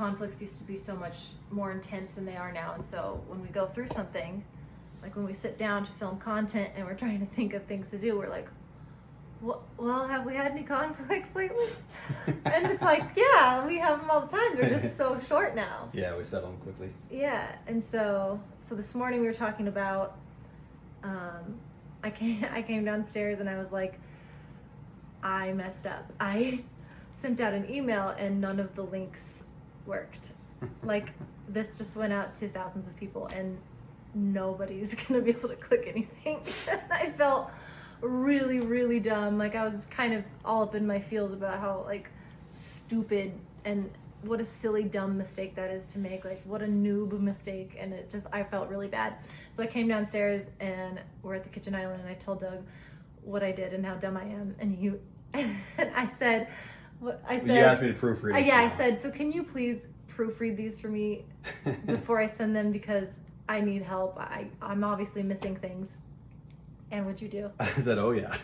conflicts used to be so much more intense than they are now. And so when we go through something, like when we sit down to film content and we're trying to think of things to do, we're like, well, have we had any conflicts lately? And it's like, yeah, we have them all the time. They're just so short now. Yeah, we settle them quickly. Yeah, and so this morning we were talking about, I came downstairs and I was like, I messed up. I sent out an email and none of the links worked. Like, this just went out to thousands of people and nobody's gonna be able to click anything. I felt really, really dumb. Like, I was kind of all up in my feels about how, like, stupid and what a silly, dumb mistake that is to make. Like, what a noob mistake. And I felt really bad. So I came downstairs and we're at the kitchen island and I told Doug what I did and how dumb I am. And I said, you asked me to proofread it. I said, so can you please proofread these for me before I send them, because I need help. I'm obviously missing things. And what'd you do? I said, oh yeah.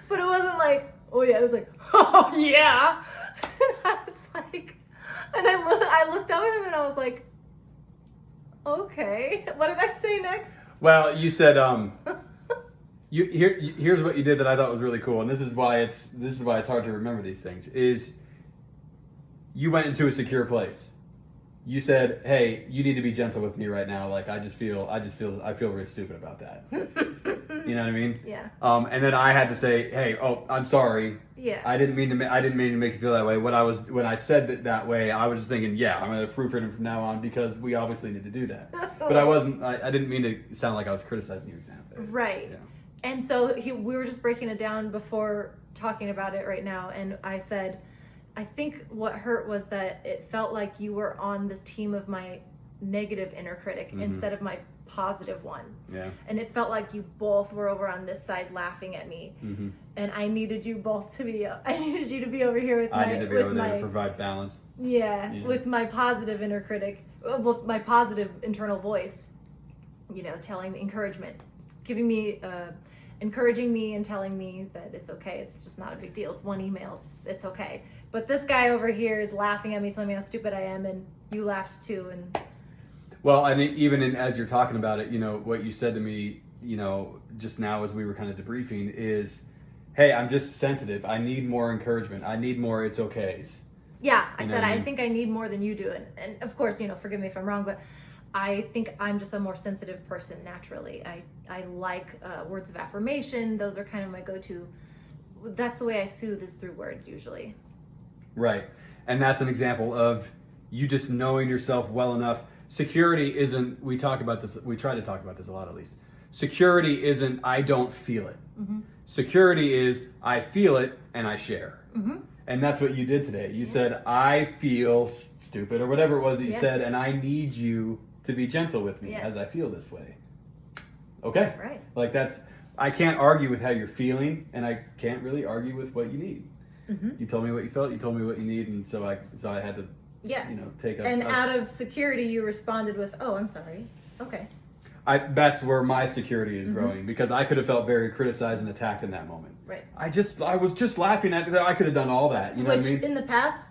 But it wasn't like, oh yeah, it was like, oh yeah. And I was like, and I looked up at him and I was like, okay, what did I say next? Well, you said, here's what you did that I thought was really cool, and this is why it's hard to remember these things, is you went into a secure place. You said, hey, you need to be gentle with me right now. Like, I feel really stupid about that. You know what I mean? Yeah. And then I had to say, hey, oh, I'm sorry. Yeah. I didn't mean to make you feel that way. When I said that way, I was just thinking, yeah, I'm going to proofread it from now on because we obviously need to do that. But I didn't mean to sound like I was criticizing your exam. Right. Yeah. And so we were just breaking it down before talking about it right now. And I said, I think what hurt was that it felt like you were on the team of my negative inner critic instead of my positive one. Yeah. And it felt like you both were over on this side laughing at me. Mm-hmm. And I needed you both to be, I needed you to be over here with I need to be over there to provide balance. Yeah, with my positive inner critic, with my positive internal voice, telling me encouragement, giving me, encouraging me and telling me that it's okay. It's just not a big deal. It's one email. It's okay. But this guy over here is laughing at me, telling me how stupid I am, and you laughed too. And well, I mean, even as you're talking about it, what you said to me, just now as we were kind of debriefing is, hey, I'm just sensitive. I need more encouragement. I need more it's okays. Yeah, I said, I think I need more than you do. And of course, forgive me if I'm wrong, but I think I'm just a more sensitive person naturally. I like words of affirmation. Those are kind of my go-to. That's the way I soothe, is through words usually. Right. And that's an example of you just knowing yourself well enough. Security isn't, we try to talk about this a lot at least. Security isn't, I don't feel it. Mm-hmm. Security is, I feel it and I share. Mm-hmm. And that's what you did today. You said, I feel stupid, or whatever it was that you said, and I need you to be gentle with me as I feel this way. Okay. Right. Like, I can't argue with how you're feeling, and I can't really argue with what you need. Mm-hmm. You told me what you felt, you told me what you need, and so I had to, take a... And out of security, you responded with, oh, I'm sorry. Okay. That's where my security is growing, because I could have felt very criticized and attacked in that moment. Right. I was just laughing at, I could have done all that. You know what I mean? In the past,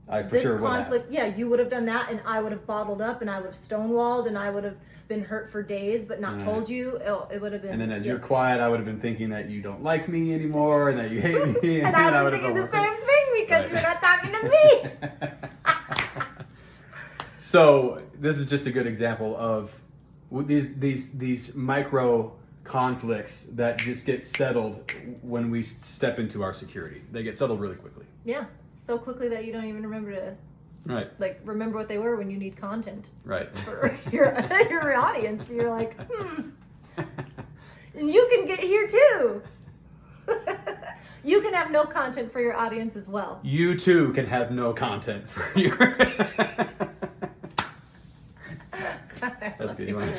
conflict, you would have done that, and I would have bottled up, and I would have stonewalled, and I would have been hurt for days, but not told you. It would have been. And then as you're quiet, I would have been thinking that you don't like me anymore, and that you hate me. And I would have been thinking the same thing because you're not talking to me. So this is just a good example of these micro conflicts that just get settled when we step into our security. They get settled really quickly. Yeah. So quickly that you don't even remember to remember what they were when you need content. Right. For your audience. You're like, And you can get here too. You can have no content for your audience as well. You too can have no content for your... That's good. You want to